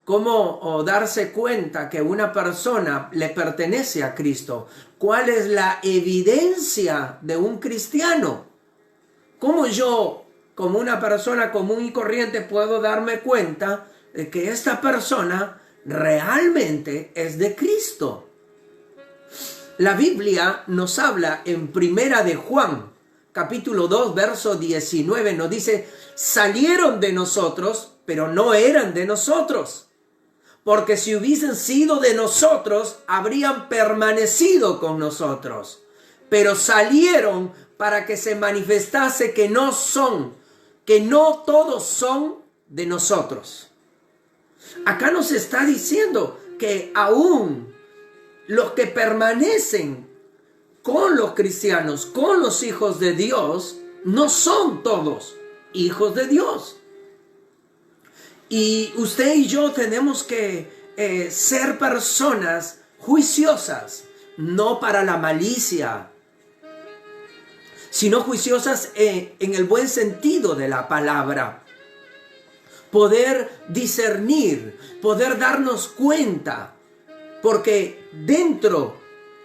cómo darse cuenta que una persona le pertenece a Cristo. ¿Cuál es la evidencia de un cristiano? ¿Cómo yo, como una persona común y corriente, puedo darme cuenta de que esta persona realmente es de Cristo? La Biblia nos habla en Primera de Juan, capítulo 2, verso 19, nos dice: salieron de nosotros, pero no eran de nosotros. Porque si hubiesen sido de nosotros, habrían permanecido con nosotros. Pero salieron para que se manifestase que no todos son de nosotros. Acá nos está diciendo que aún los que permanecen con los cristianos, con los hijos de Dios, no son todos hijos de Dios. Y usted y yo tenemos que ser personas juiciosas, no para la malicia, sino juiciosas en el buen sentido de la palabra. Poder discernir, poder darnos cuenta, porque dentro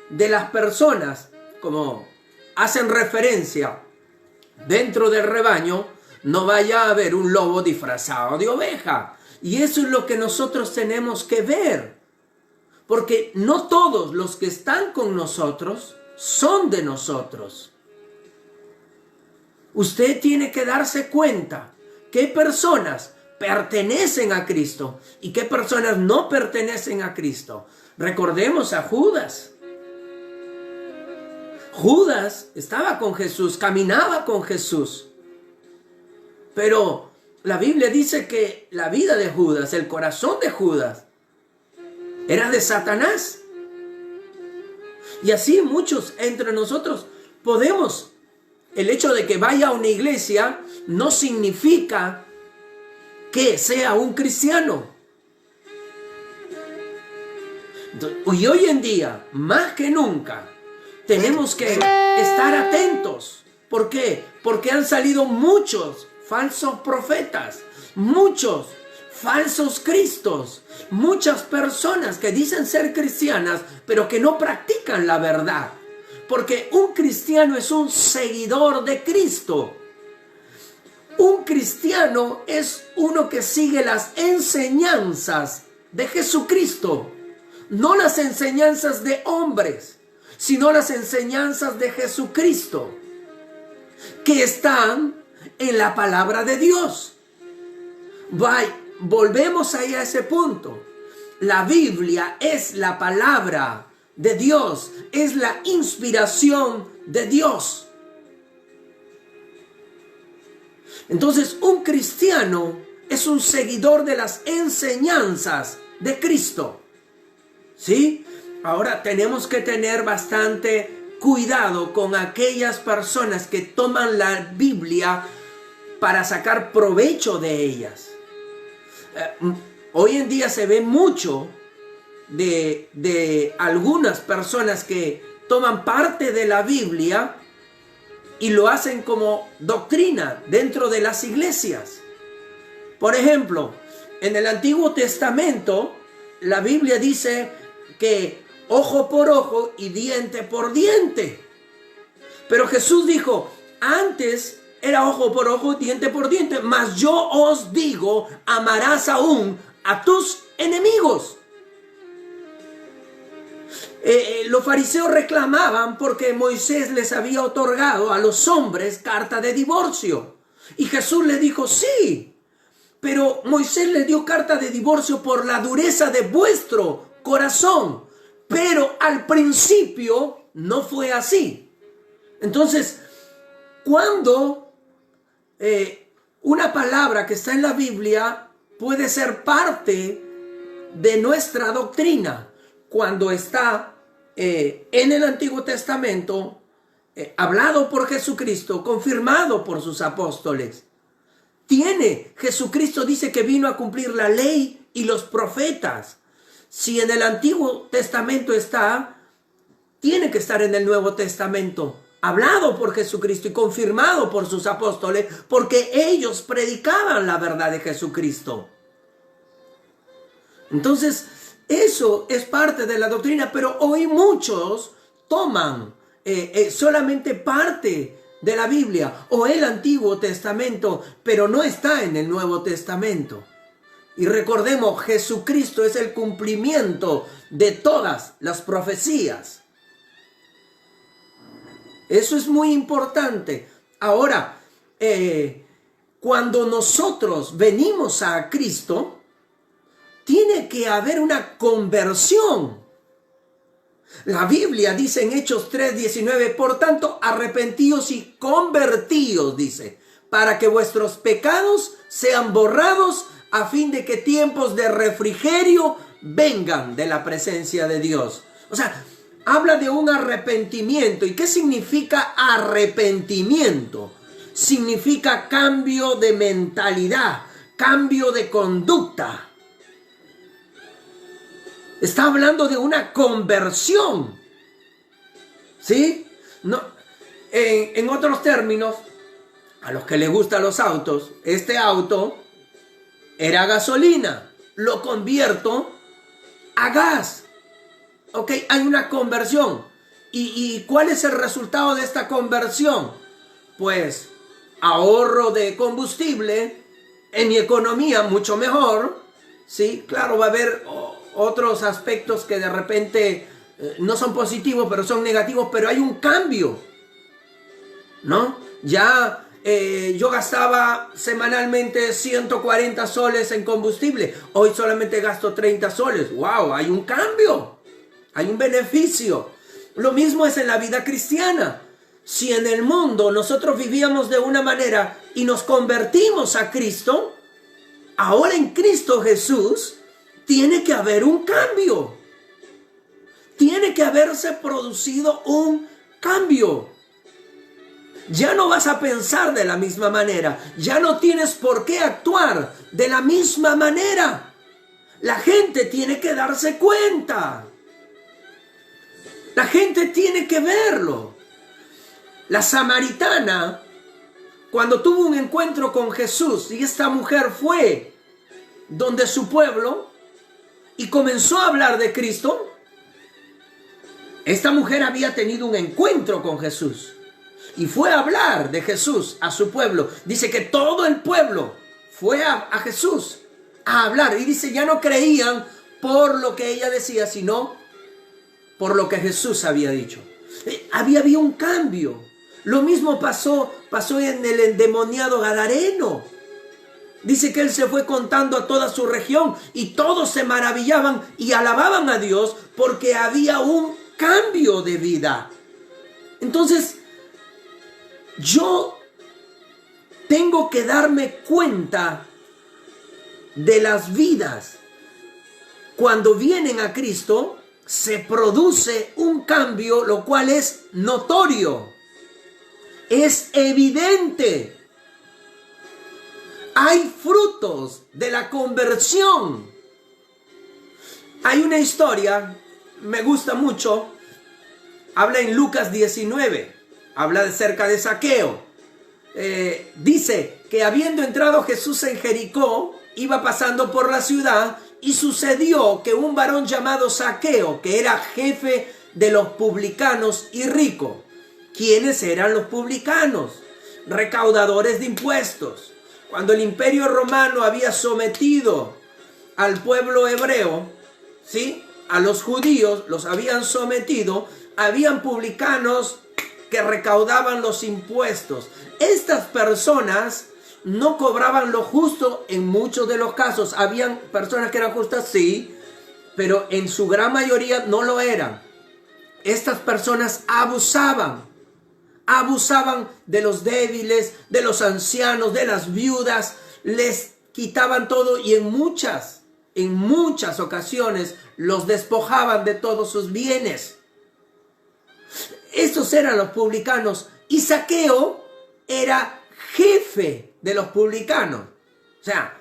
de las personas, como hacen referencia, dentro del rebaño, no vaya a haber un lobo disfrazado de oveja. Y eso es lo que nosotros tenemos que ver. Porque no todos los que están con nosotros son de nosotros. Usted tiene que darse cuenta qué personas pertenecen a Cristo y qué personas no pertenecen a Cristo. Recordemos a Judas. Judas estaba con Jesús, caminaba con Jesús. Pero la Biblia dice que la vida de Judas, el corazón de Judas, era de Satanás. Y así muchos entre nosotros podemos. El hecho de que vaya a una iglesia no significa que sea un cristiano. Y hoy en día, más que nunca, tenemos que estar atentos. ¿Por qué? Porque han salido muchos falsos profetas, muchos falsos cristos, muchas personas que dicen ser cristianas, pero que no practican la verdad. Porque un cristiano es un seguidor de Cristo. Un cristiano es uno que sigue las enseñanzas de Jesucristo, no las enseñanzas de hombres, sino las enseñanzas de Jesucristo, que están en la palabra de Dios. Volvemos ahí a ese punto. La Biblia es la palabra de Dios, es la inspiración de Dios. Entonces, un cristiano es un seguidor de las enseñanzas de Cristo. ¿Sí? Ahora tenemos que tener bastante cuidado con aquellas personas que toman la Biblia para sacar provecho de ellas. Hoy en día se ve mucho de algunas personas que toman parte de la Biblia y lo hacen como doctrina dentro de las iglesias. Por ejemplo, en el Antiguo Testamento, la Biblia dice que ojo por ojo y diente por diente. Pero Jesús dijo, antes era ojo por ojo, diente por diente, mas yo os digo, amarás aún a tus enemigos. Los fariseos reclamaban porque Moisés les había otorgado a los hombres carta de divorcio. Y Jesús le dijo, sí, pero Moisés les dio carta de divorcio por la dureza de vuestro corazón. Pero al principio no fue así. Entonces, cuando una palabra que está en la Biblia puede ser parte de nuestra doctrina, cuando está en el Antiguo Testamento, hablado por Jesucristo, confirmado por sus apóstoles. Jesucristo dice que vino a cumplir la ley y los profetas. Si en el Antiguo Testamento está, tiene que estar en el Nuevo Testamento, hablado por Jesucristo y confirmado por sus apóstoles, porque ellos predicaban la verdad de Jesucristo. Entonces, eso es parte de la doctrina, pero hoy muchos toman solamente parte de la Biblia o el Antiguo Testamento, pero no está en el Nuevo Testamento. Y recordemos, Jesucristo es el cumplimiento de todas las profecías. Eso es muy importante. Ahora, cuando nosotros venimos a Cristo, tiene que haber una conversión. La Biblia dice en Hechos 3:19, por tanto, arrepentíos y convertíos, dice, para que vuestros pecados sean borrados, a fin de que tiempos de refrigerio vengan de la presencia de Dios. O sea, habla de un arrepentimiento. ¿Y qué significa arrepentimiento? Significa cambio de mentalidad, cambio de conducta. Está hablando de una conversión. ¿Sí? No, en otros términos, a los que les gustan los autos, este auto era gasolina, lo convierto a gas. Ok, hay una conversión. ¿Y cuál es el resultado de esta conversión? Pues ahorro de combustible, en mi economía mucho mejor. Sí, claro, va a haber otros aspectos que de repente no son positivos, pero son negativos, pero hay un cambio, ¿no? Ya yo gastaba semanalmente 140 soles en combustible, hoy solamente gasto 30 soles. ¡Wow! Hay un cambio, hay un beneficio. Lo mismo es en la vida cristiana. Si en el mundo nosotros vivíamos de una manera y nos convertimos a Cristo, ahora en Cristo Jesús tiene que haber un cambio. Tiene que haberse producido un cambio. Ya no vas a pensar de la misma manera. Ya no tienes por qué actuar de la misma manera. La gente tiene que darse cuenta. La gente tiene que verlo. La samaritana, cuando tuvo un encuentro con Jesús, y esta mujer fue donde su pueblo y comenzó a hablar de Cristo, esta mujer había tenido un encuentro con Jesús y fue a hablar de Jesús a su pueblo. Dice que todo el pueblo fue a Jesús a hablar, y dice, ya no creían por lo que ella decía, sino por lo que Jesús había dicho. Había un cambio. Lo mismo pasó en el endemoniado gadareno. Dice que él se fue contando a toda su región y todos se maravillaban y alababan a Dios porque había un cambio de vida. Entonces, yo tengo que darme cuenta de las vidas. Cuando vienen a Cristo, se produce un cambio, lo cual es notorio, es evidente. Hay frutos de la conversión. Hay una historia, me gusta mucho, habla en Lucas 19, habla acerca de Zaqueo. Dice que habiendo entrado Jesús en Jericó, iba pasando por la ciudad, y sucedió que un varón llamado Zaqueo, que era jefe de los publicanos y rico. ¿Quiénes eran los publicanos? Recaudadores de impuestos. Cuando el Imperio Romano había sometido al pueblo hebreo, ¿sí?, a los judíos los habían sometido, habían publicanos que recaudaban los impuestos. Estas personas no cobraban lo justo en muchos de los casos. Habían personas que eran justas, sí, pero en su gran mayoría no lo eran. Estas personas abusaban de los débiles, de los ancianos, de las viudas, les quitaban todo y en muchas ocasiones los despojaban de todos sus bienes. Estos eran los publicanos, y Zaqueo era jefe de los publicanos. O sea,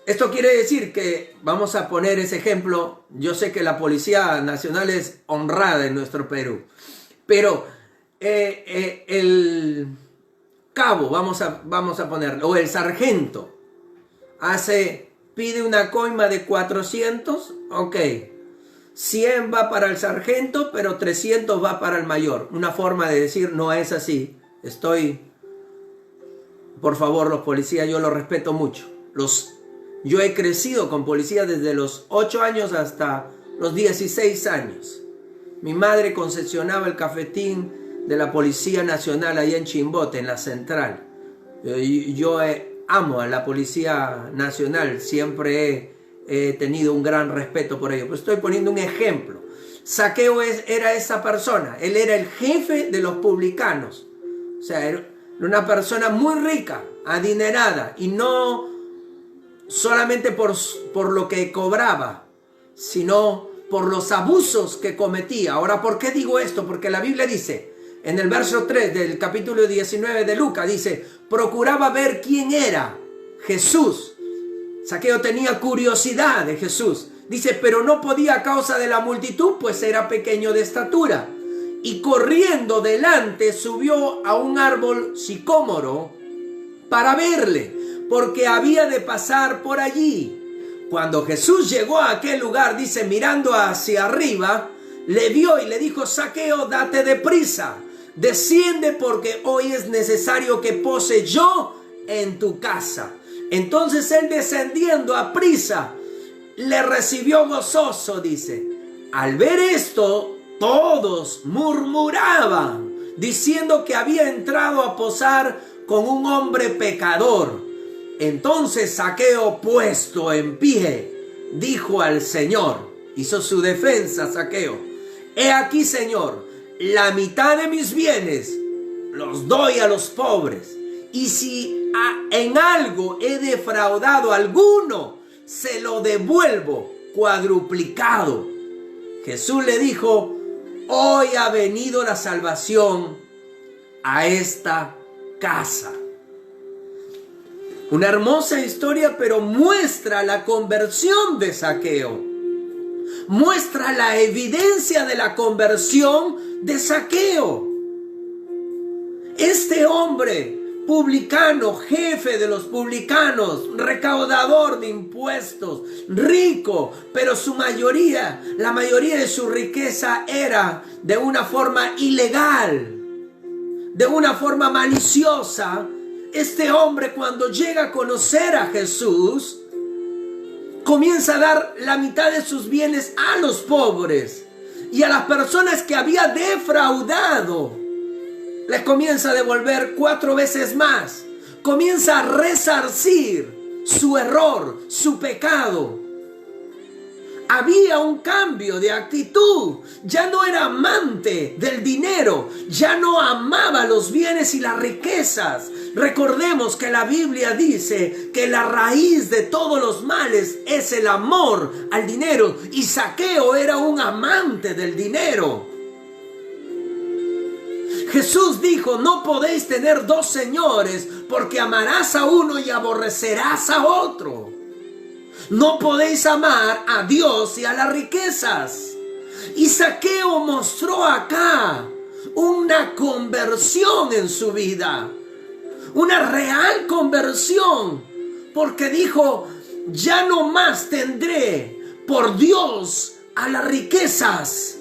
esto quiere decir que, vamos a poner ese ejemplo, yo sé que la Policía Nacional es honrada en nuestro Perú, pero el cabo, vamos a ponerlo, o el sargento, hace pide una coima de 400, ok. 100 va para el sargento, pero 300 va para el mayor. Una forma de decir, no es así. Por favor, los policías, yo los respeto mucho. Yo he crecido con policías desde los 8 años hasta los 16 años. Mi madre concesionaba el cafetín de la Policía Nacional allá en Chimbote, en la central. Yo amo a la Policía Nacional, siempre he tenido un gran respeto por ello. Pues estoy poniendo un ejemplo. Zaqueo era esa persona, él era el jefe de los publicanos. O sea, era una persona muy rica, adinerada, y no solamente por lo que cobraba, sino por los abusos que cometía. Ahora, ¿por qué digo esto? Porque la Biblia dice, en el verso 3 del capítulo 19 de Lucas, dice, procuraba ver quién era Jesús. Zaqueo tenía curiosidad de Jesús. Dice, pero no podía a causa de la multitud, pues era pequeño de estatura. Y corriendo delante subió a un árbol sicómoro para verle, porque había de pasar por allí. Cuando Jesús llegó a aquel lugar, dice, mirando hacia arriba, le vio y le dijo, Zaqueo, date deprisa, desciende porque hoy es necesario que pose yo en tu casa. Entonces él, descendiendo a prisa, le recibió gozoso, dice. Al ver esto, todos murmuraban, diciendo que había entrado a posar con un hombre pecador. Entonces Zaqueo, puesto en pie, dijo al Señor, hizo su defensa Zaqueo, he aquí, Señor, la mitad de mis bienes los doy a los pobres, y si en algo he defraudado a alguno, se lo devuelvo cuadruplicado. Jesús le dijo, hoy ha venido la salvación a esta casa. Una hermosa historia, pero muestra la conversión de Zaqueo. Muestra la evidencia de la conversión de Zaqueo. Este hombre publicano, jefe de los publicanos, recaudador de impuestos, rico, pero la mayoría de su riqueza era de una forma ilegal, de una forma maliciosa. Este hombre, cuando llega a conocer a Jesús, comienza a dar la mitad de sus bienes a los pobres y a las personas que había defraudado. Les comienza a devolver 4 veces más. Comienza a resarcir su error, su pecado. Había un cambio de actitud. Ya no era amante del dinero. Ya no amaba los bienes y las riquezas. Recordemos que la Biblia dice que la raíz de todos los males es el amor al dinero. Y Zaqueo era un amante del dinero. Jesús dijo, no podéis tener 2 señores, porque amarás a uno y aborrecerás a otro. No podéis amar a Dios y a las riquezas. Y Zaqueo mostró acá una conversión en su vida, una real conversión, porque dijo, ya no más tendré por Dios a las riquezas.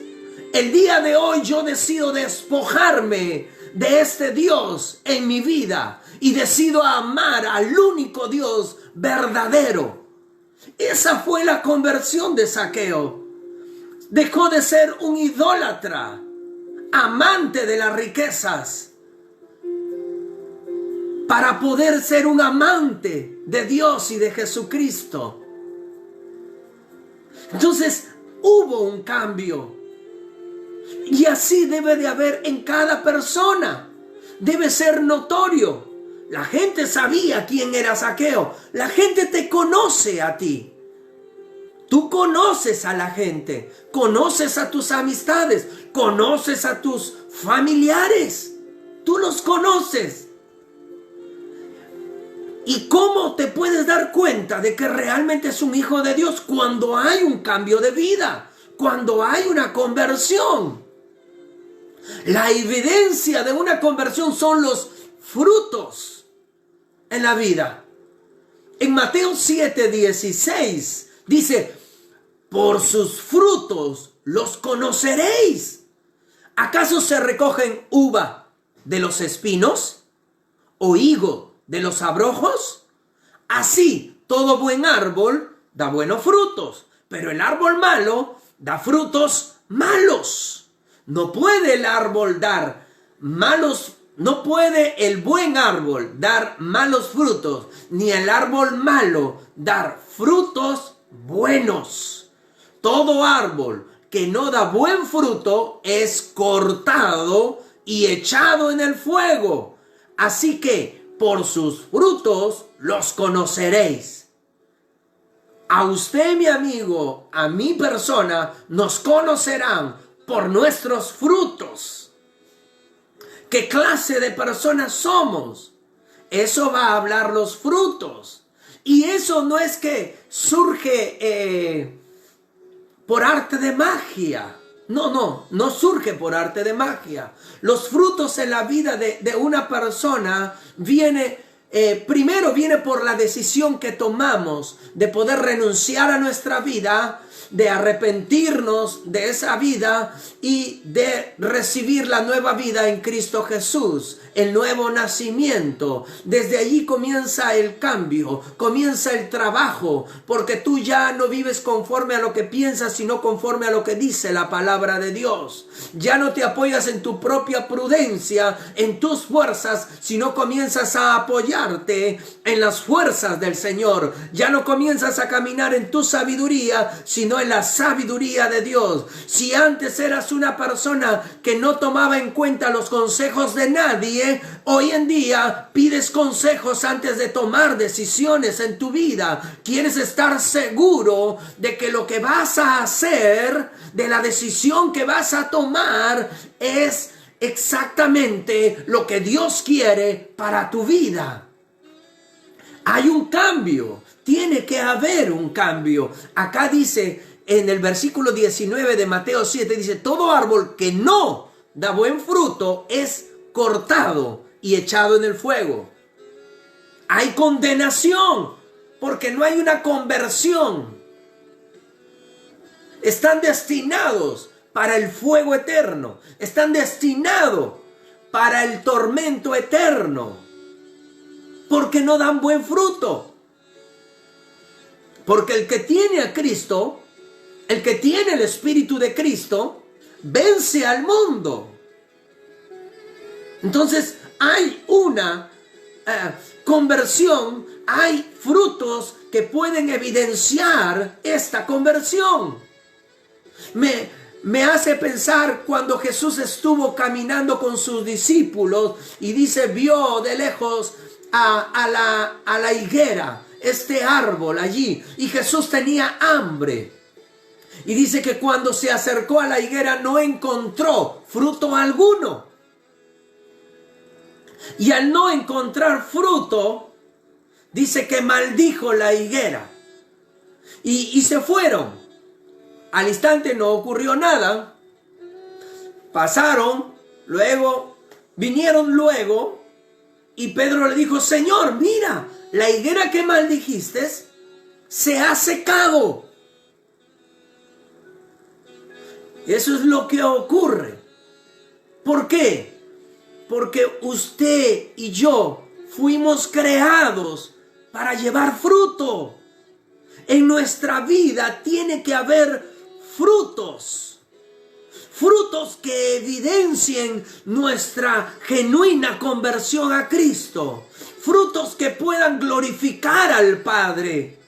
El día de hoy yo decido despojarme de este Dios en mi vida y decido amar al único Dios verdadero. Esa fue la conversión de Zaqueo. Dejó de ser un idólatra, amante de las riquezas, para poder ser un amante de Dios y de Jesucristo. Entonces hubo un cambio. Y así debe de haber en cada persona. Debe ser notorio. La gente sabía quién era Zaqueo. La gente te conoce a ti. Tú conoces a la gente. Conoces a tus amistades. Conoces a tus familiares. Tú los conoces. ¿Y cómo te puedes dar cuenta de que realmente es un hijo de Dios? Cuando hay un cambio de vida. Cuando hay una conversión. La evidencia de una conversión son los frutos en la vida. En Mateo 7:16 dice, por sus frutos los conoceréis. ¿Acaso se recogen uva de los espinos o higo de los abrojos? Así, todo buen árbol da buenos frutos, pero el árbol malo da frutos malos. No puede el buen árbol dar malos frutos, ni el árbol malo dar frutos buenos. Todo árbol que no da buen fruto es cortado y echado en el fuego. Así que por sus frutos los conoceréis. A usted, mi amigo, a mi persona, nos conocerán por nuestros frutos. ¿Qué clase de personas somos? Eso va a hablar los frutos. Y eso no es que surge por arte de magia. No surge por arte de magia. Los frutos en la vida de una persona primero viene por la decisión que tomamos de poder renunciar a nuestra vida, de arrepentirnos de esa vida y de recibir la nueva vida en Cristo Jesús, el nuevo nacimiento. Desde allí comienza el cambio, comienza el trabajo, porque tú ya no vives conforme a lo que piensas, sino conforme a lo que dice la palabra de Dios. Ya no te apoyas en tu propia prudencia, en tus fuerzas, sino comienzas a apoyarte en las fuerzas del Señor. Ya no comienzas a caminar en tu sabiduría, sino en la sabiduría de Dios. Si antes eras una persona que no tomaba en cuenta los consejos de nadie, hoy en día pides consejos antes de tomar decisiones en tu vida. Quieres estar seguro de que lo que vas a hacer, de la decisión que vas a tomar, es exactamente lo que Dios quiere para tu vida. Hay un cambio, tiene que haber un cambio. Acá dice en el versículo 19 de Mateo 7, dice, todo árbol que no da buen fruto es cortado y echado en el fuego. Hay condenación porque no hay una conversión. Están destinados para el fuego eterno. Están destinados para el tormento eterno. Porque no dan buen fruto. Porque el que tiene a Cristo, el que tiene el Espíritu de Cristo, vence al mundo. Entonces hay una conversión, hay frutos que pueden evidenciar esta conversión. Me hace pensar cuando Jesús estuvo caminando con sus discípulos y dice, vio de lejos a la higuera, este árbol allí, y Jesús tenía hambre. Y dice que cuando se acercó a la higuera no encontró fruto alguno. Y al no encontrar fruto, dice que maldijo la higuera. Y se fueron. Al instante no ocurrió nada. Pasaron, vinieron luego. Y Pedro le dijo, Señor, mira, la higuera que maldijiste se ha secado. Eso es lo que ocurre. ¿Por qué? Porque usted y yo fuimos creados para llevar fruto. En nuestra vida tiene que haber frutos. Frutos que evidencien nuestra genuina conversión a Cristo. Frutos que puedan glorificar al Padre.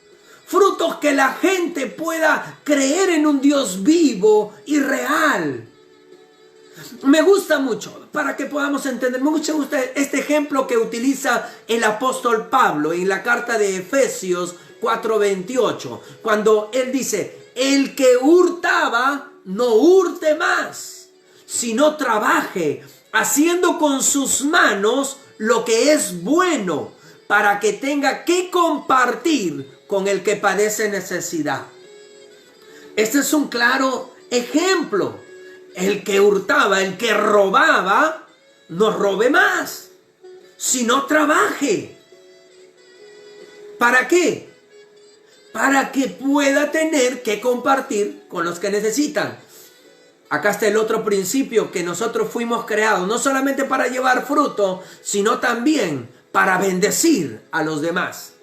Frutos que la gente pueda creer en un Dios vivo y real. Me gusta mucho, para que podamos entender, me gusta este ejemplo que utiliza el apóstol Pablo en la carta de Efesios 4:28, cuando él dice, el que hurtaba, no hurte más, sino trabaje, haciendo con sus manos lo que es bueno, para que tenga que compartir con el que padece necesidad. Este es un claro ejemplo. El que hurtaba, el que robaba, no robe más, sino trabaje. ¿Para qué? Para que pueda tener que compartir con los que necesitan. Acá está el otro principio, que nosotros fuimos creados no solamente para llevar fruto, sino también para bendecir a los demás.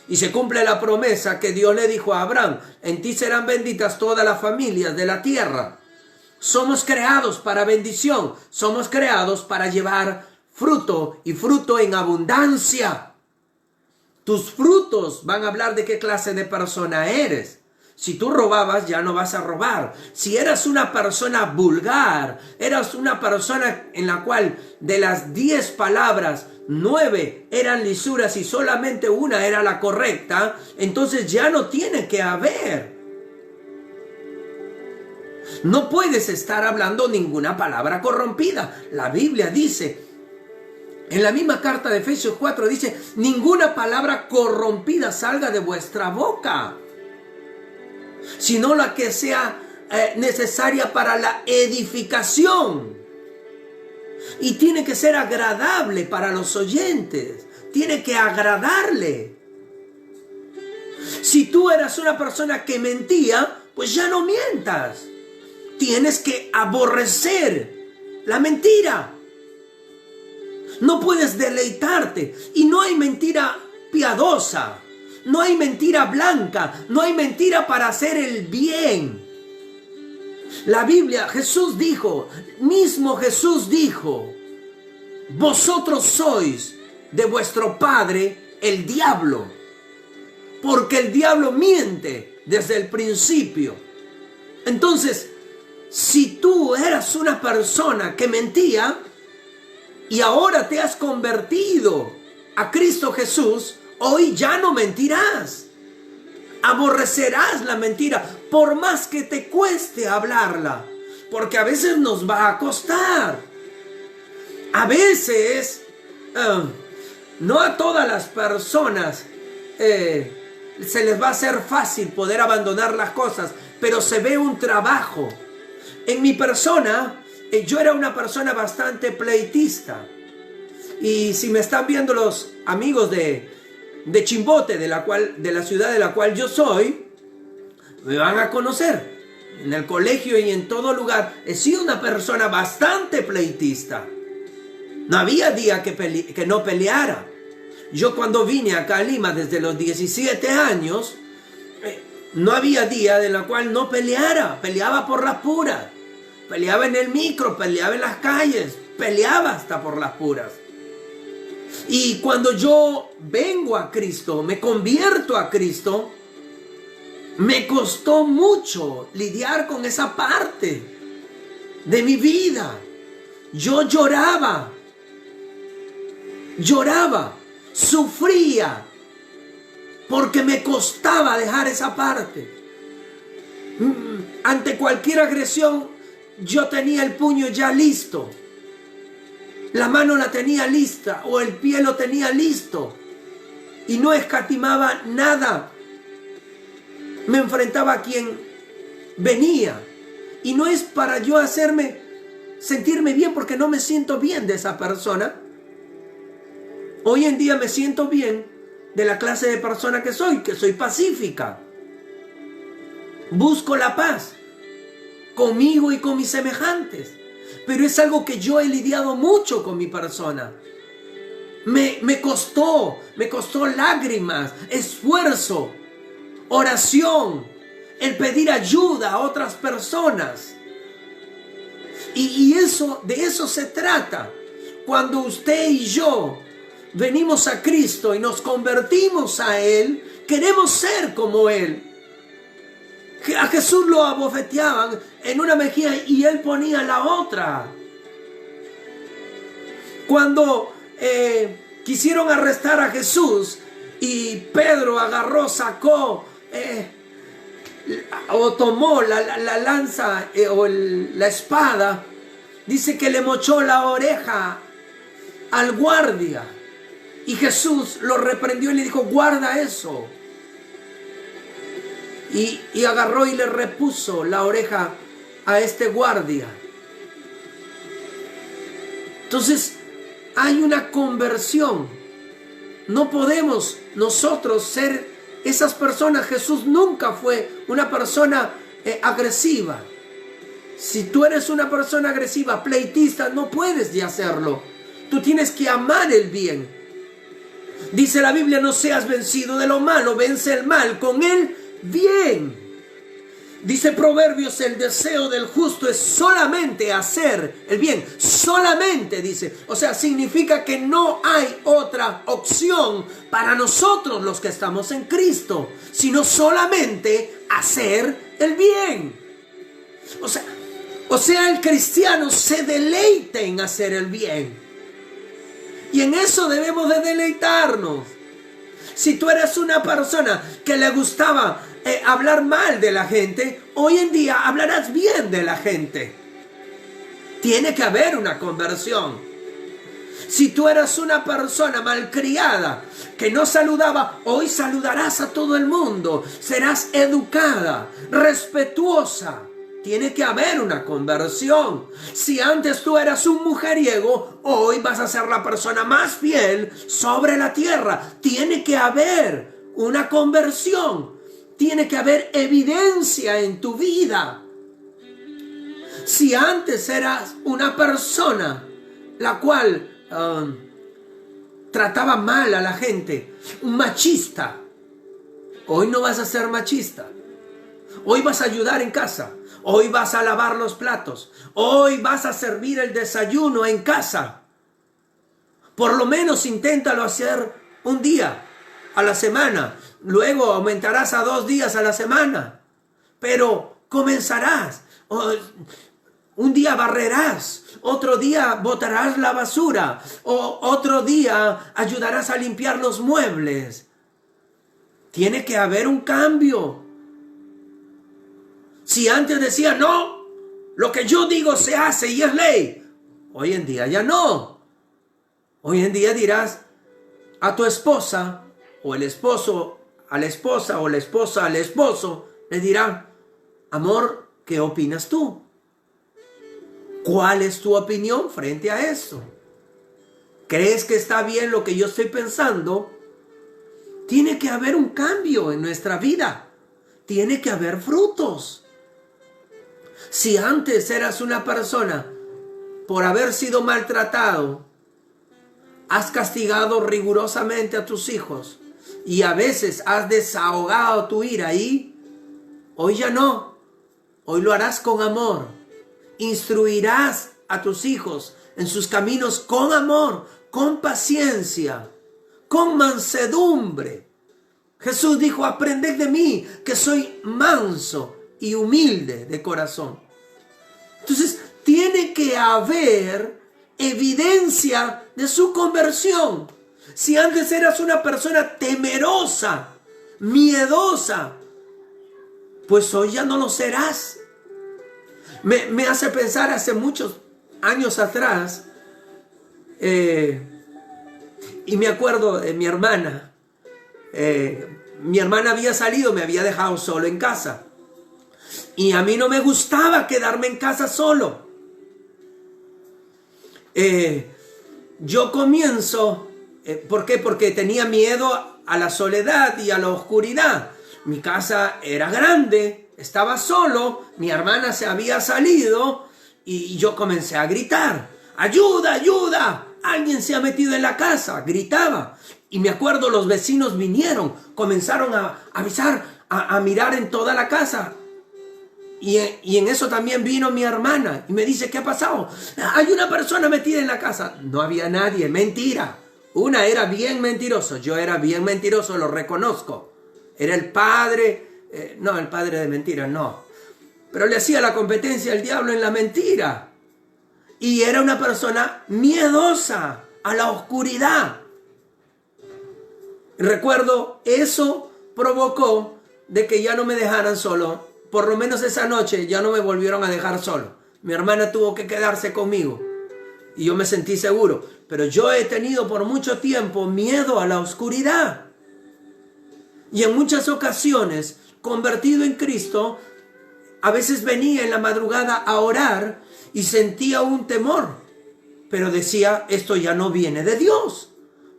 Y se cumple la promesa que Dios le dijo a Abraham: en ti serán benditas todas las familias de la tierra. Somos creados para bendición, somos creados para llevar fruto, y fruto en abundancia. Tus frutos van a hablar de qué clase de persona eres. Si tú robabas, ya no vas a robar. Si eras una persona vulgar, eras una persona en la cual de las 10 palabras, 9 eran lisuras y solamente una era la correcta, entonces ya no tiene que haber. No puedes estar hablando ninguna palabra corrompida. La Biblia dice, en la misma carta de Efesios 4, dice: ninguna palabra corrompida salga de vuestra boca, sino la que sea necesaria para la edificación. Y tiene que ser agradable para los oyentes. Tiene que agradarle. Si tú eras una persona que mentía, pues ya no mientas. Tienes que aborrecer la mentira. No puedes deleitarte. Y no hay mentira piadosa. No hay mentira blanca. No hay mentira para hacer el bien. La Biblia, Jesús dijo, vosotros sois de vuestro padre el diablo, porque el diablo miente desde el principio. Entonces, si tú eras una persona que mentía y ahora te has convertido a Cristo Jesús, hoy ya no mentirás. Aborrecerás la mentira, por más que te cueste hablarla, porque a veces nos va a costar. A veces, no a todas las personas se les va a hacer fácil poder abandonar las cosas, pero se ve un trabajo. En mi persona, yo era una persona bastante pleitista. Y si me están viendo los amigos de Chimbote, de la ciudad de la cual yo soy, me van a conocer. En el colegio y en todo lugar he sido una persona bastante pleitista. No había día que no peleara. Yo cuando vine acá a Lima desde los 17 años, no había día en la cual no peleara. Peleaba por las puras. Peleaba en el micro, peleaba en las calles, peleaba hasta por las puras. Y cuando yo vengo a Cristo, me convierto a Cristo, me costó mucho lidiar con esa parte de mi vida. Yo lloraba, sufría, porque me costaba dejar esa parte. Ante cualquier agresión, yo tenía el puño ya listo. La mano la tenía lista o el pie lo tenía listo. Y no escatimaba nada. Me enfrentaba a quien venía. Y no es para yo sentirme bien, porque no me siento bien de esa persona. Hoy en día me siento bien de la clase de persona que soy pacífica. Busco la paz conmigo y con mis semejantes. Pero es algo que yo he lidiado mucho con mi persona. Me costó lágrimas, esfuerzo, oración, el pedir ayuda a otras personas. Y de eso se trata. Cuando usted y yo venimos a Cristo y nos convertimos a Él, queremos ser como Él. A Jesús lo abofeteaban en una mejilla y Él ponía la otra. Cuando quisieron arrestar a Jesús y Pedro sacó o tomó la lanza o la espada, dice que le mochó la oreja al guardia. Y Jesús lo reprendió y le dijo: guarda eso. Y agarró y le repuso la oreja a este guardia. Entonces hay una conversión no podemos nosotros ser esas personas. Jesús nunca fue una persona agresiva. Si tú eres una persona agresiva, pleitista, no puedes de hacerlo. Tú tienes que amar el bien. Dice la Biblia, no seas vencido de lo malo, vence el mal con el bien. Dice Proverbios, el deseo del justo es solamente hacer el bien. Solamente, dice. O sea, significa que no hay otra opción para nosotros los que estamos en Cristo, sino solamente hacer el bien. O sea, el cristiano se deleita en hacer el bien. Y en eso debemos de deleitarnos. Si tú eres una persona que le gustaba hablar mal de la gente, hoy en día hablarás bien de la gente. Tiene que haber una conversión. Si tú eras una persona malcriada que no saludaba, hoy saludarás a todo el mundo. Serás educada, respetuosa. Tiene que haber una conversión. Si antes tú eras un mujeriego, hoy vas a ser la persona más fiel sobre la tierra. Tiene que haber una conversión. Tiene que haber evidencia en tu vida. Si antes eras una persona la cual trataba mal a la gente, un machista, hoy no vas a ser machista. Hoy vas a ayudar en casa. Hoy vas a lavar los platos. Hoy vas a servir el desayuno en casa. Por lo menos inténtalo hacer un día a la semana. Luego aumentarás a 2 días a la semana. Pero comenzarás. Un día barrerás. Otro día botarás la basura. O otro día ayudarás a limpiar los muebles. Tiene que haber un cambio. Si antes decía, no, lo que yo digo se hace y es ley. Hoy en día ya no. Hoy en día dirás a tu esposa, o el esposo a la esposa, o la esposa al esposo, le dirá, amor, ¿qué opinas tú? ¿Cuál es tu opinión frente a eso? ¿Crees que está bien lo que yo estoy pensando? Tiene que haber un cambio en nuestra vida. Tiene que haber frutos. Si antes eras una persona, por haber sido maltratado, has castigado rigurosamente a tus hijos y a veces has desahogado tu ira ahí, hoy ya no. Hoy lo harás con amor. Instruirás a tus hijos en sus caminos con amor, con paciencia, con mansedumbre. Jesús dijo, aprended de mí, que soy manso y humilde de corazón. Entonces, tiene que haber evidencia de su conversión. Si antes eras una persona temerosa, miedosa, pues hoy ya no lo serás. Me hace pensar hace muchos años atrás, y me acuerdo de mi hermana. Mi hermana había salido, me había dejado solo en casa. Y a mí no me gustaba quedarme en casa solo. Yo comienzo, ¿por qué? Porque tenía miedo a la soledad y a la oscuridad. Mi casa era grande, estaba solo, mi hermana se había salido y yo comencé a gritar, ¡ayuda, ayuda! Alguien se ha metido en la casa, gritaba. Y me acuerdo, los vecinos vinieron, comenzaron a avisar, a mirar en toda la casa. Y en eso también vino mi hermana y me dice, ¿qué ha pasado? Hay una persona metida en la casa. No había nadie, mentira. Una era bien mentiroso, yo era bien mentiroso, lo reconozco. Era el padre, no, el padre de mentiras, no. Pero le hacía la competencia al diablo en la mentira. Y era una persona miedosa a la oscuridad. Recuerdo, eso provocó de que ya no me dejaran solo. Por lo menos esa noche ya no me volvieron a dejar solo. Mi hermana tuvo que quedarse conmigo. Y yo me sentí seguro. Pero yo he tenido por mucho tiempo miedo a la oscuridad. Y en muchas ocasiones, convertido en Cristo, a veces venía en la madrugada a orar y sentía un temor. Pero decía, esto ya no viene de Dios.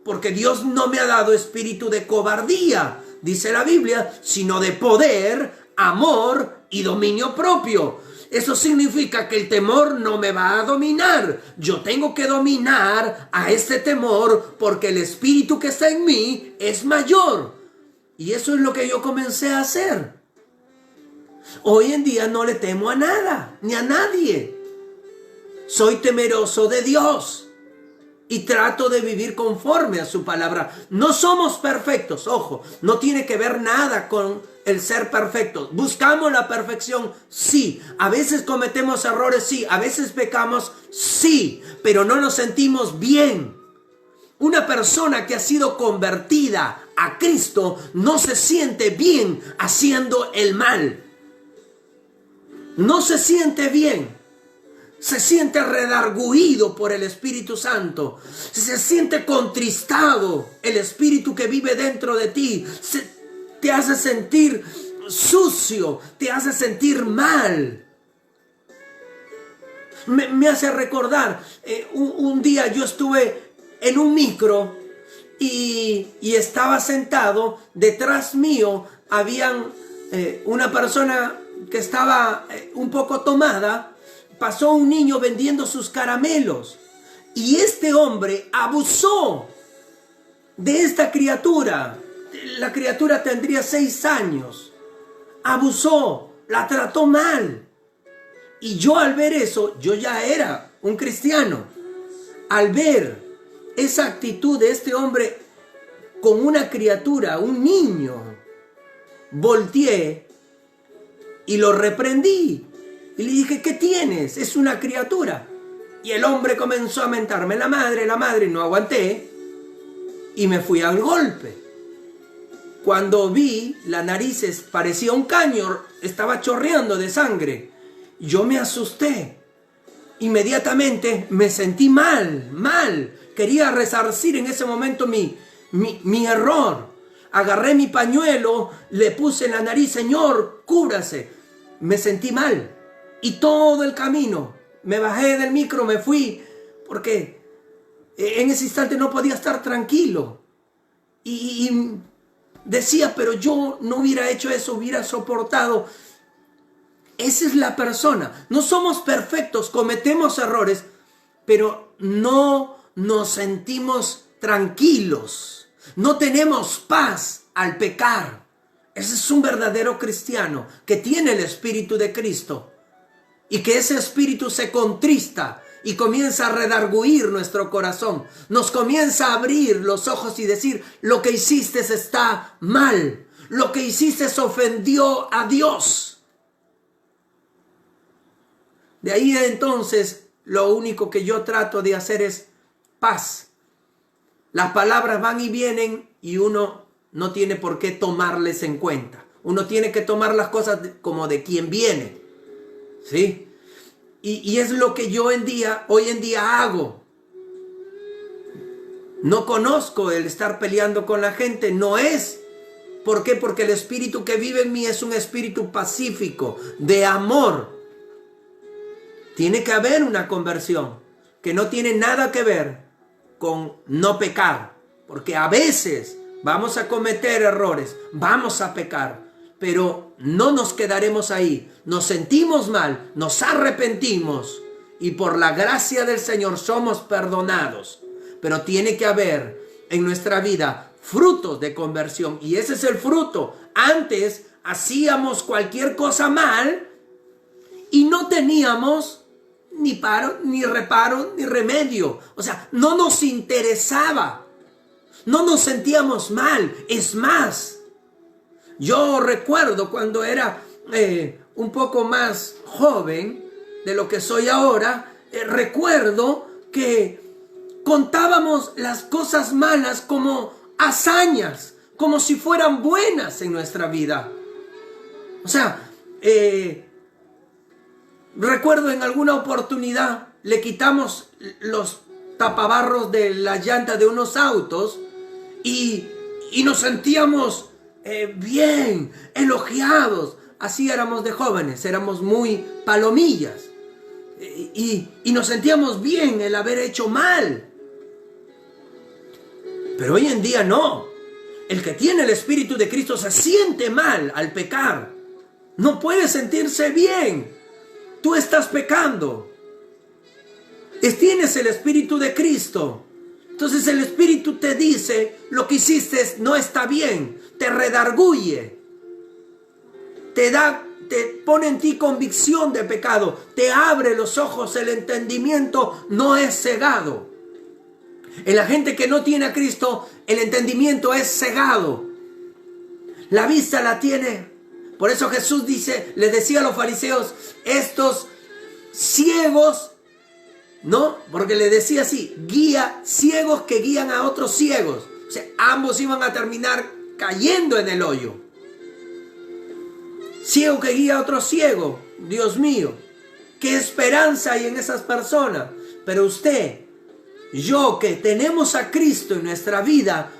porque Dios no me ha dado espíritu de cobardía, dice la Biblia, sino de poder, amor y dominio propio. Eso significa que el temor no me va a dominar. Yo tengo que dominar a este temor porque el espíritu que está en mí es mayor. Y eso es lo que yo comencé a hacer. Hoy en día no le temo a nada, ni a nadie. Soy temeroso de Dios y trato de vivir conforme a su palabra. No somos perfectos, ojo, no tiene que ver nada con el ser perfectos. ¿Buscamos la perfección? Sí. ¿A veces cometemos errores? Sí. ¿A veces pecamos? Sí. Pero no nos sentimos bien. Una persona que ha sido convertida a Cristo no se siente bien haciendo el mal. No se siente bien. Se siente redarguido por el Espíritu Santo. Se siente contristado. El Espíritu que vive dentro de ti te hace sentir sucio, te hace sentir mal. Me hace recordar, un día yo estuve en un micro y estaba sentado. Detrás mío habían una persona que estaba un poco tomada. Pasó un niño vendiendo sus caramelos y este hombre abusó de esta criatura. La criatura tendría 6 años. Abusó, la trató mal. Y yo al ver eso, yo ya era un cristiano. Al ver esa actitud de este hombre con una criatura, un niño, volteé y lo reprendí. Y le dije, ¿qué tienes? Es una criatura. Y el hombre comenzó a mentarme la madre, no aguanté y me fui al golpe. Cuando vi, la nariz parecía un caño, estaba chorreando de sangre. Yo me asusté. Inmediatamente me sentí mal. Quería resarcir en ese momento mi error. Agarré mi pañuelo, le puse en la nariz, Señor, cúbrase. Me sentí mal. Y todo el camino me bajé del micro, me fui, porque en ese instante no podía estar tranquilo. Y decía, pero yo no hubiera hecho eso, hubiera soportado. Esa es la persona. No somos perfectos, cometemos errores, pero no nos sentimos tranquilos. No tenemos paz al pecar. Ese es un verdadero cristiano que tiene el Espíritu de Cristo. Y que ese espíritu se contrista y comienza a redarguir nuestro corazón. Nos comienza a abrir los ojos y decir, lo que hiciste está mal. Lo que hiciste ofendió a Dios. De ahí entonces, lo único que yo trato de hacer es paz. Las palabras van y vienen y uno no tiene por qué tomarles en cuenta. Uno tiene que tomar las cosas como de quien viene. ¿Sí? Y es lo que yo hoy en día hago. No conozco el estar peleando con la gente. No es. ¿Por qué? Porque el espíritu que vive en mí es un espíritu pacífico, de amor. Tiene que haber una conversión que no tiene nada que ver con no pecar. Porque a veces vamos a cometer errores, vamos a pecar. Pero no nos quedaremos ahí. Nos sentimos mal, nos arrepentimos y por la gracia del Señor somos perdonados. Pero tiene que haber en nuestra vida frutos de conversión y ese es el fruto. Antes hacíamos cualquier cosa mal y no teníamos ni paro, ni reparo, ni remedio. O sea, no nos interesaba. No nos sentíamos mal. Es más, yo recuerdo cuando era un poco más joven de lo que soy ahora, recuerdo que contábamos las cosas malas como hazañas, como si fueran buenas en nuestra vida. O sea, recuerdo en alguna oportunidad le quitamos los tapabarros de la llanta de unos autos y nos sentíamos bien, elogiados. Así éramos de jóvenes, éramos muy palomillas. Y nos sentíamos bien el haber hecho mal. Pero hoy en día no. El que tiene el Espíritu de Cristo se siente mal al pecar. No puede sentirse bien. Tú estás pecando. Tienes el Espíritu de Cristo. Entonces el Espíritu te dice, lo que hiciste no está bien. Te redarguye. Te pone en ti convicción de pecado. Te abre los ojos, el entendimiento no es cegado. En la gente que no tiene a Cristo, el entendimiento es cegado. La vista la tiene. Por eso Jesús les decía a los fariseos, estos ciegos, ¿no? Porque le decía así, ciegos que guían a otros ciegos. O sea, ambos iban a terminar cayendo en el hoyo. Ciego que guía a otro ciego. Dios mío, qué esperanza hay en esas personas. Pero usted, yo que tenemos a Cristo en nuestra vida,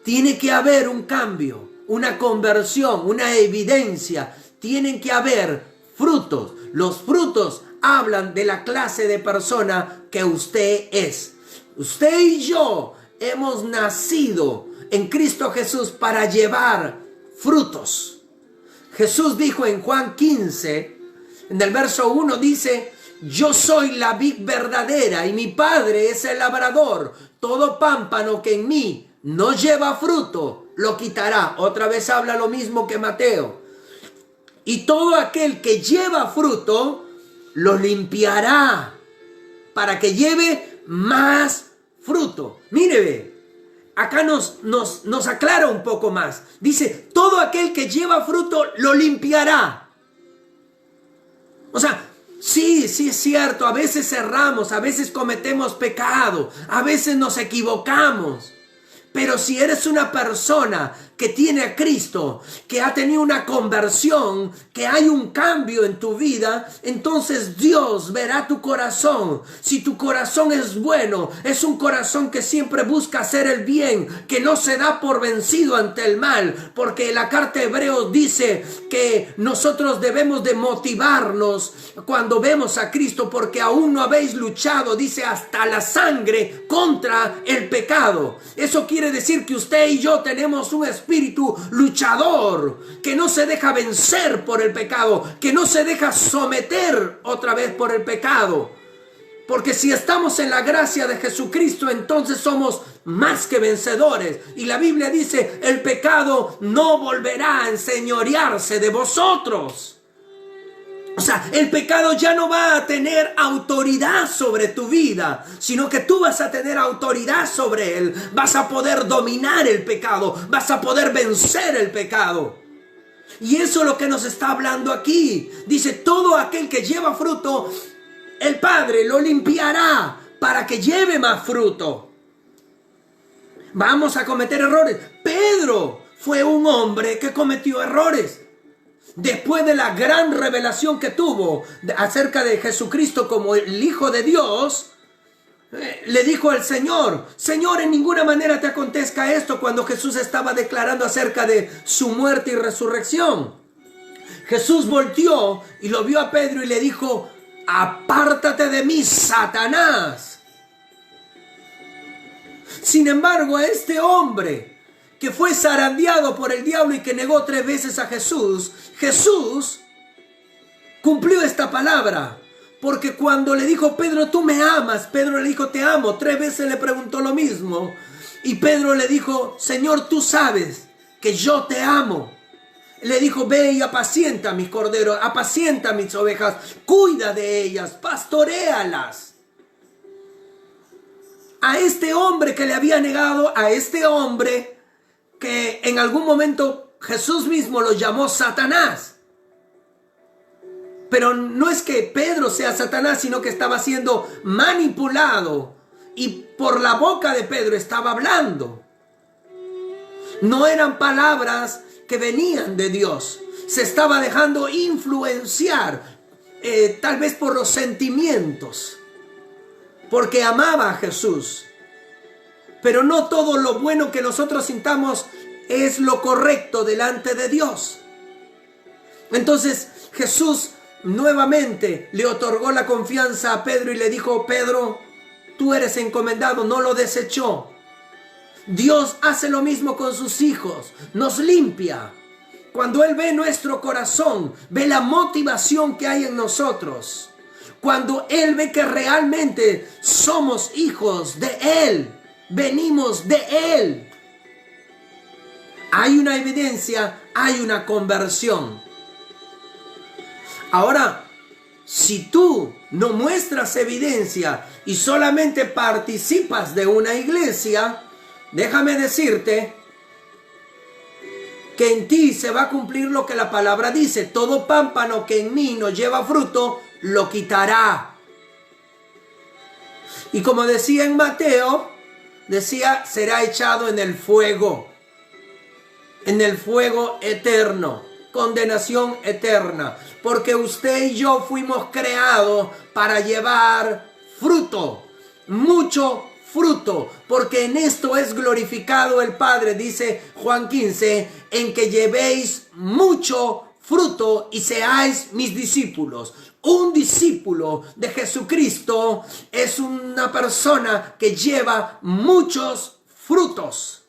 tiene que haber un cambio, una conversión, una evidencia. Tienen que haber frutos. Los frutos hablan de la clase de persona que usted es. Usted y yo hemos nacido en Cristo Jesús para llevar frutos. Jesús dijo en Juan 15, en el verso 1 dice, yo soy la vid verdadera y mi Padre es el labrador. Todo pámpano que en mí no lleva fruto, lo quitará. Otra vez habla lo mismo que Mateo. Y todo aquel que lleva fruto, lo limpiará para que lleve más fruto. Mire, acá nos aclara un poco más. Dice, todo aquel que lleva fruto, lo limpiará. O sea, sí es cierto, a veces erramos, a veces cometemos pecado, a veces nos equivocamos. Pero si eres una persona que tiene a Cristo, que ha tenido una conversión, que hay un cambio en tu vida, entonces Dios verá tu corazón. Si tu corazón es bueno, es un corazón que siempre busca hacer el bien, que no se da por vencido ante el mal, porque la carta de Hebreos dice que nosotros debemos de motivarnos cuando vemos a Cristo, porque aún no habéis luchado, dice, hasta la sangre contra el pecado. Eso quiere decir que usted y yo tenemos un espíritu luchador, que no se deja vencer por el pecado, que no se deja someter otra vez por el pecado. Porque si estamos en la gracia de Jesucristo, entonces somos más que vencedores. Y la Biblia dice, el pecado no volverá a enseñorearse de vosotros. O sea, el pecado ya no va a tener autoridad sobre tu vida, sino que tú vas a tener autoridad sobre él. Vas a poder dominar el pecado, vas a poder vencer el pecado. Y eso es lo que nos está hablando aquí. Dice, todo aquel que lleva fruto, el Padre lo limpiará para que lleve más fruto. Vamos a cometer errores. Pedro fue un hombre que cometió errores. Después de la gran revelación que tuvo acerca de Jesucristo como el Hijo de Dios, le dijo al Señor, Señor, en ninguna manera te acontezca esto, cuando Jesús estaba declarando acerca de su muerte y resurrección. Jesús volteó y lo vio a Pedro y le dijo, apártate de mí, Satanás. Sin embargo, a este hombre que fue zarandeado por el diablo y que negó 3 veces a Jesús, Jesús cumplió esta palabra. Porque cuando le dijo, Pedro, tú me amas, Pedro le dijo, te amo. 3 veces le preguntó lo mismo. Y Pedro le dijo, Señor, tú sabes que yo te amo. Le dijo, ve y apacienta mis corderos, apacienta mis ovejas, cuida de ellas, pastoréalas. A este hombre que le había negado, a este hombre que en algún momento Jesús mismo lo llamó Satanás. Pero no es que Pedro sea Satanás, sino que estaba siendo manipulado y por la boca de Pedro estaba hablando. No eran palabras que venían de Dios. Se estaba dejando influenciar, tal vez por los sentimientos, porque amaba a Jesús. Pero no todo lo bueno que nosotros sintamos es lo correcto delante de Dios. Entonces Jesús nuevamente le otorgó la confianza a Pedro y le dijo, Pedro, tú eres encomendado, no lo desechó. Dios hace lo mismo con sus hijos, nos limpia. Cuando Él ve nuestro corazón, ve la motivación que hay en nosotros. Cuando Él ve que realmente somos hijos de Él, venimos de Él. Hay una evidencia, hay una conversión. Ahora, si tú no muestras evidencia y solamente participas de una iglesia, déjame decirte que en ti se va a cumplir lo que la palabra dice. Todo pámpano que en mí no lleva fruto, lo quitará. Y como decía en Mateo, decía, será echado en el fuego eterno, condenación eterna. Porque usted y yo fuimos creados para llevar fruto, mucho fruto, porque en esto es glorificado el Padre, dice Juan 15, en que llevéis mucho fruto y seáis mis discípulos. Un discípulo de Jesucristo es una persona que lleva muchos frutos.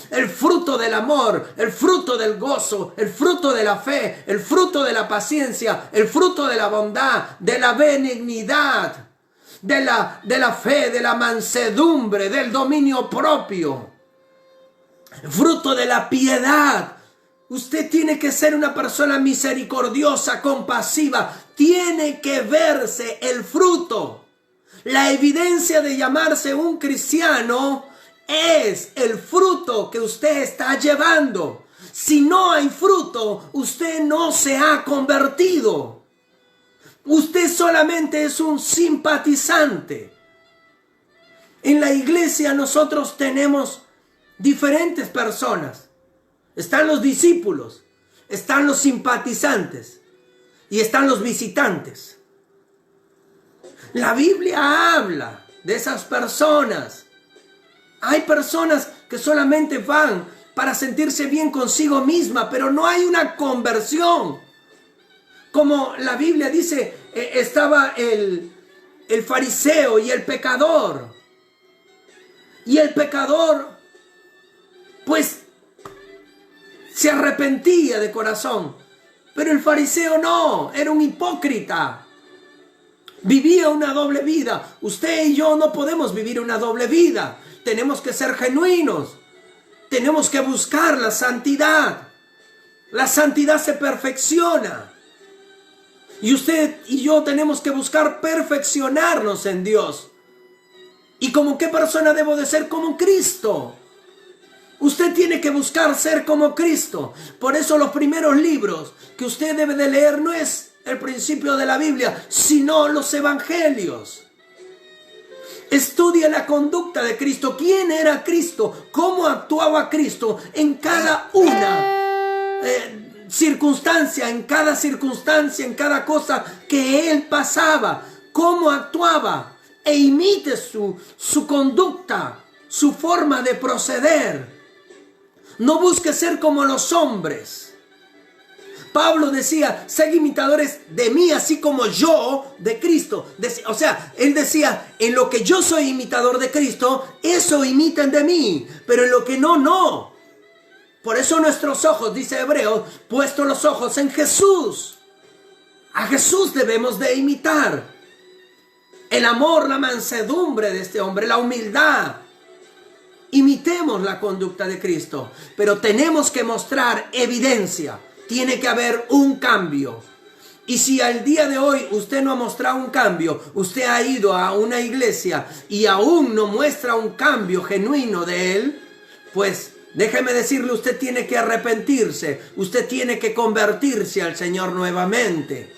El fruto del amor, el fruto del gozo, el fruto de la fe, el fruto de la paciencia, el fruto de la bondad, de la benignidad, de la fe, de la mansedumbre, del dominio propio, el fruto de la piedad. Usted tiene que ser una persona misericordiosa, compasiva. Tiene que verse el fruto. La evidencia de llamarse un cristiano es el fruto que usted está llevando. Si no hay fruto, usted no se ha convertido. Usted solamente es un simpatizante. En la iglesia nosotros tenemos diferentes personas. Están los discípulos, están los simpatizantes y están los visitantes. La Biblia habla de esas personas. Hay personas que solamente van para sentirse bien consigo misma, pero no hay una conversión. Como la Biblia dice, estaba el fariseo y el pecador. Y el pecador, pues, se arrepentía de corazón. Pero el fariseo no, era un hipócrita. Vivía una doble vida. Usted y yo no podemos vivir una doble vida. Tenemos que ser genuinos. Tenemos que buscar la santidad. La santidad se perfecciona. Y usted y yo tenemos que buscar perfeccionarnos en Dios. ¿Y como qué persona debo de ser? Como Cristo. Usted tiene que buscar ser como Cristo. Por eso los primeros libros que usted debe de leer no es el principio de la Biblia, sino los evangelios. Estudia la conducta de Cristo. ¿Quién era Cristo? ¿Cómo actuaba Cristo en cada una circunstancia, en cada cosa que Él pasaba? ¿Cómo actuaba? E imite su conducta, su forma de proceder. No busque ser como los hombres. Pablo decía, sed imitadores de mí, así como yo de Cristo. O sea, él decía, en lo que yo soy imitador de Cristo, eso imiten de mí. Pero en lo que no, no. Por eso nuestros ojos, dice Hebreos, puestos los ojos en Jesús. A Jesús debemos de imitar. El amor, la mansedumbre de este hombre, la humildad. Imitemos la conducta de Cristo, pero tenemos que mostrar evidencia. Tiene que haber un cambio. Y si al día de hoy usted no ha mostrado un cambio, usted ha ido a una iglesia y aún no muestra un cambio genuino de él, pues déjeme decirle, usted tiene que arrepentirse, usted tiene que convertirse al Señor nuevamente.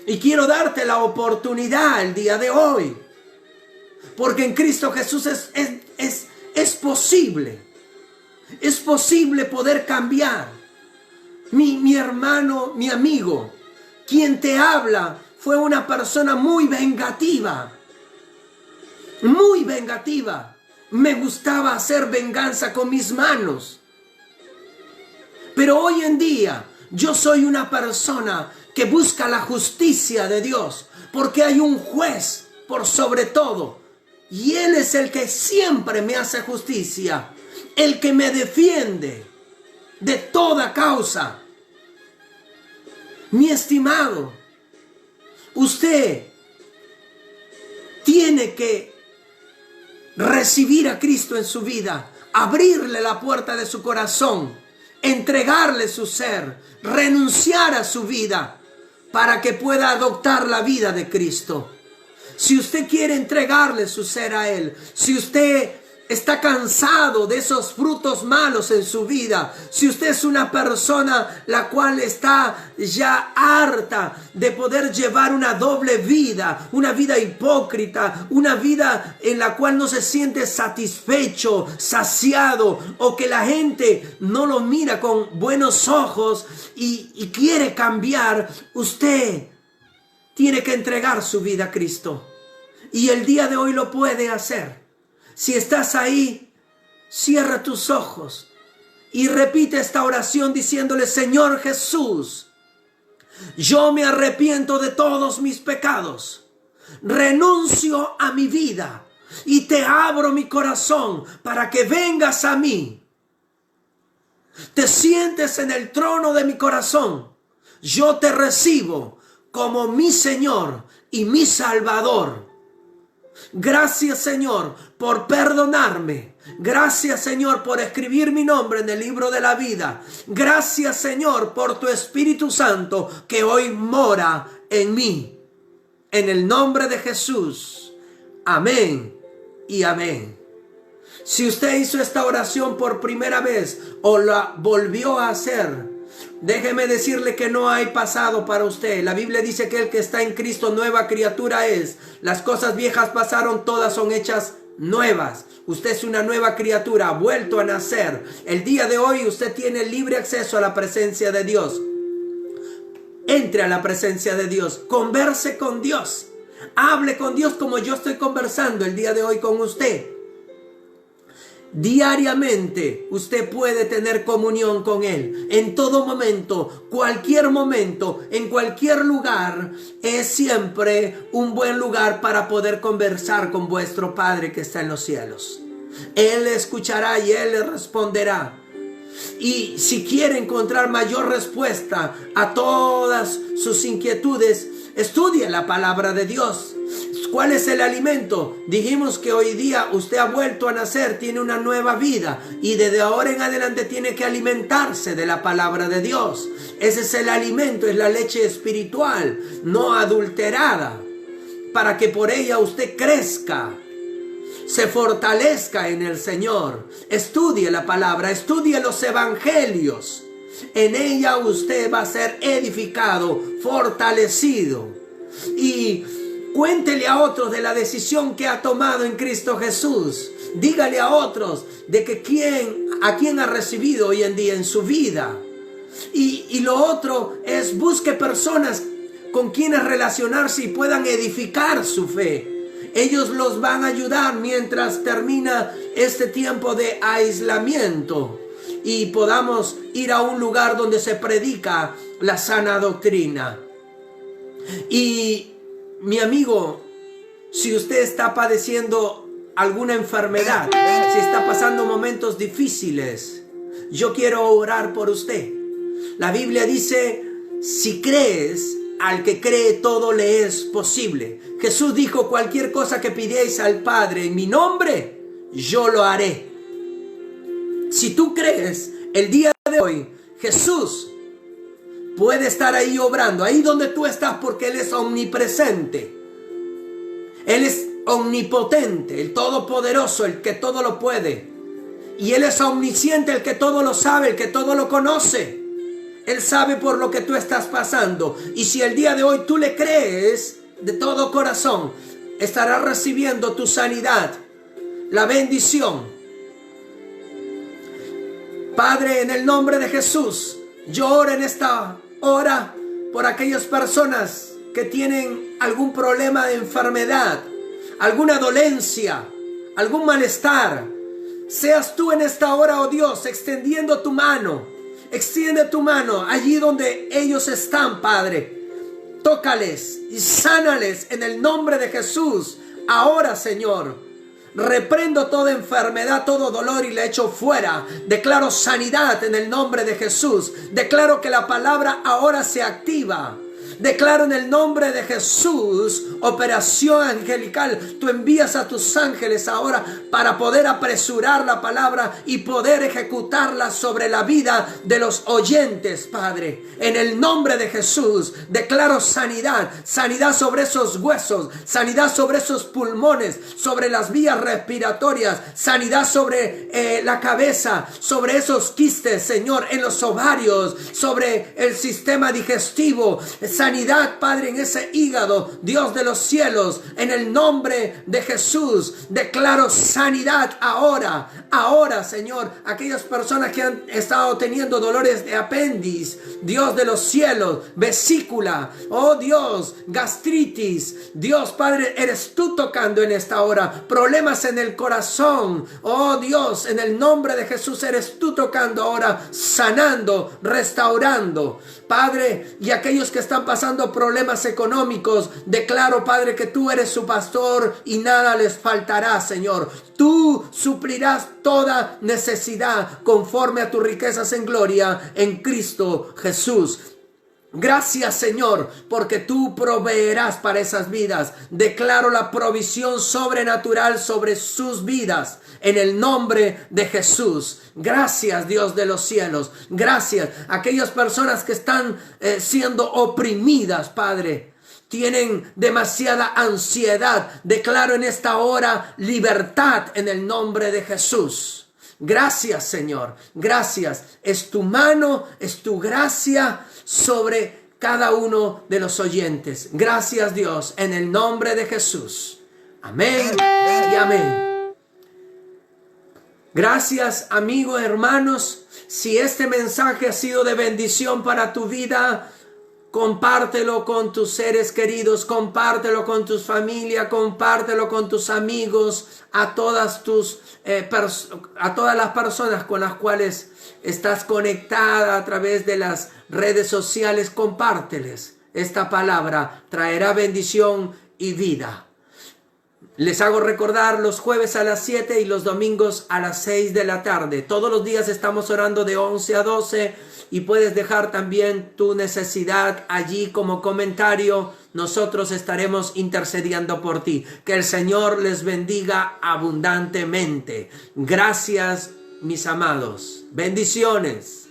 Y quiero darte la oportunidad el día de hoy, porque en Cristo Jesús es posible. Es posible poder cambiar. Mi hermano, mi amigo, quien te habla fue una persona muy vengativa. Muy vengativa. Me gustaba hacer venganza con mis manos. Pero hoy en día yo soy una persona que busca la justicia de Dios, porque hay un juez por sobre todo. Y Él es el que siempre me hace justicia. el que me defiende de toda causa. Mi estimado, usted tiene que recibir a Cristo en su vida, abrirle la puerta de su corazón, entregarle su ser, renunciar a su vida para que pueda adoptar la vida de Cristo. Si usted quiere entregarle su ser a Él, si usted está cansado de esos frutos malos en su vida, si usted es una persona la cual está ya harta de poder llevar una doble vida, una vida hipócrita, una vida en la cual no se siente satisfecho, saciado, o que la gente no lo mira con buenos ojos y quiere cambiar, usted tiene que entregar su vida a Cristo. Y el día de hoy lo puede hacer. Si estás ahí, cierra tus ojos y repite esta oración diciéndole: Señor Jesús, yo me arrepiento de todos mis pecados, renuncio a mi vida y te abro mi corazón para que vengas a mí. Te sientes en el trono de mi corazón. Yo te recibo como mi Señor y mi Salvador. Gracias, Señor, por perdonarme. Gracias, Señor, por escribir mi nombre en el libro de la vida. Gracias, Señor, por tu Espíritu Santo que hoy mora en mí. En el nombre de Jesús. Amén y amén. Si usted hizo esta oración por primera vez o la volvió a hacer, déjeme decirle que no hay pasado para usted. La Biblia dice que el que está en Cristo nueva criatura es. Las cosas viejas pasaron, todas son hechas nuevas. Usted es una nueva criatura, ha vuelto a nacer. El día de hoy usted tiene libre acceso a la presencia de Dios. Entre a la presencia de Dios, converse con Dios. Hable con Dios como yo estoy conversando el día de hoy con usted. Diariamente usted puede tener comunión con Él. En todo momento, en cualquier lugar, es siempre un buen lugar para poder conversar con vuestro Padre que está en los cielos. Él le escuchará y Él le responderá. Y si quiere encontrar mayor respuesta a todas sus inquietudes, estudie la palabra de Dios. ¿Cuál es el alimento? Dijimos que hoy día usted ha vuelto a nacer, tiene una nueva vida y desde ahora en adelante tiene que alimentarse de la palabra de Dios. Ese es el alimento, es la leche espiritual, no adulterada, para que por ella usted crezca, se fortalezca en el Señor. Estudie la palabra, estudie los evangelios. En ella usted va a ser edificado, fortalecido. Y cuéntele a otros de la decisión que ha tomado en Cristo Jesús. Dígale a otros de que a quién ha recibido hoy en día en su vida. Y lo otro es busque personas con quienes relacionarse y puedan edificar su fe. Ellos los van a ayudar mientras termina este tiempo de aislamiento y podamos ir a un lugar donde se predica la sana doctrina. Y mi amigo, si usted está padeciendo alguna enfermedad, si está pasando momentos difíciles, yo quiero orar por usted. La Biblia dice: si crees, al que cree todo le es posible. Jesús dijo: cualquier cosa que pidáis al Padre en mi nombre, yo lo haré. Si tú crees, el día de hoy, Jesús puede estar ahí obrando, ahí donde tú estás, porque Él es omnipresente. Él es omnipotente, el todopoderoso, el que todo lo puede. Y Él es omnisciente, el que todo lo sabe, el que todo lo conoce. Él sabe por lo que tú estás pasando. Y si el día de hoy tú le crees de todo corazón, estarás recibiendo tu sanidad, la bendición. Padre, en el nombre de Jesús, yo oro en esta hora por aquellas personas que tienen algún problema de enfermedad, alguna dolencia, algún malestar. Seas tú en esta hora, oh Dios, extendiendo tu mano. Extiende tu mano allí donde ellos están, Padre. Tócales y sánales en el nombre de Jesús. Ahora, Señor, reprendo toda enfermedad, todo dolor y la echo fuera. Declaro sanidad en el nombre de Jesús. Declaro que la palabra ahora se activa. Declaro en el nombre de Jesús, operación angelical. Tú envías a tus ángeles ahora para poder apresurar la palabra y poder ejecutarla sobre la vida de los oyentes, Padre. En el nombre de Jesús, declaro sanidad. Sanidad sobre esos huesos. Sanidad sobre esos pulmones. Sobre las vías respiratorias. Sanidad sobre la cabeza. Sobre esos quistes, Señor, en los ovarios. Sobre el sistema digestivo. Sanidad, Padre, en ese hígado, Dios de los cielos, en el nombre de Jesús, declaro sanidad ahora, Señor, aquellas personas que han estado teniendo dolores de apéndice, Dios de los cielos, vesícula, oh Dios, gastritis, Dios, Padre, eres tú tocando en esta hora, problemas en el corazón, oh Dios, en el nombre de Jesús eres tú tocando ahora, sanando, restaurando, Padre, y aquellos que están pasando problemas económicos, declaro, Padre, que tú eres su pastor y nada les faltará, Señor. Tú suplirás toda necesidad conforme a tus riquezas en gloria en Cristo Jesús. Gracias, Señor, porque tú proveerás para esas vidas. Declaro la provisión sobrenatural sobre sus vidas en el nombre de Jesús. Gracias, Dios de los cielos. Gracias. Aquellas personas que están siendo oprimidas, Padre, tienen demasiada ansiedad. Declaro en esta hora libertad en el nombre de Jesús. Gracias, Señor. Gracias. Es tu mano, es tu gracia sobre cada uno de los oyentes. Gracias, Dios, en el nombre de Jesús. Amén y amén. Gracias, amigos, hermanos. Si este mensaje ha sido de bendición para tu vida, compártelo con tus seres queridos, compártelo con tus familias, compártelo con tus amigos, a todas las personas con las cuales estás conectada a través de las redes sociales. Compárteles. Esta palabra traerá bendición y vida. Les hago recordar los jueves a las 7 y los domingos a las 6 de la tarde. Todos los días estamos orando de 11 a 12 y puedes dejar también tu necesidad allí como comentario. Nosotros estaremos intercediendo por ti. Que el Señor les bendiga abundantemente. Gracias, mis amados. Bendiciones.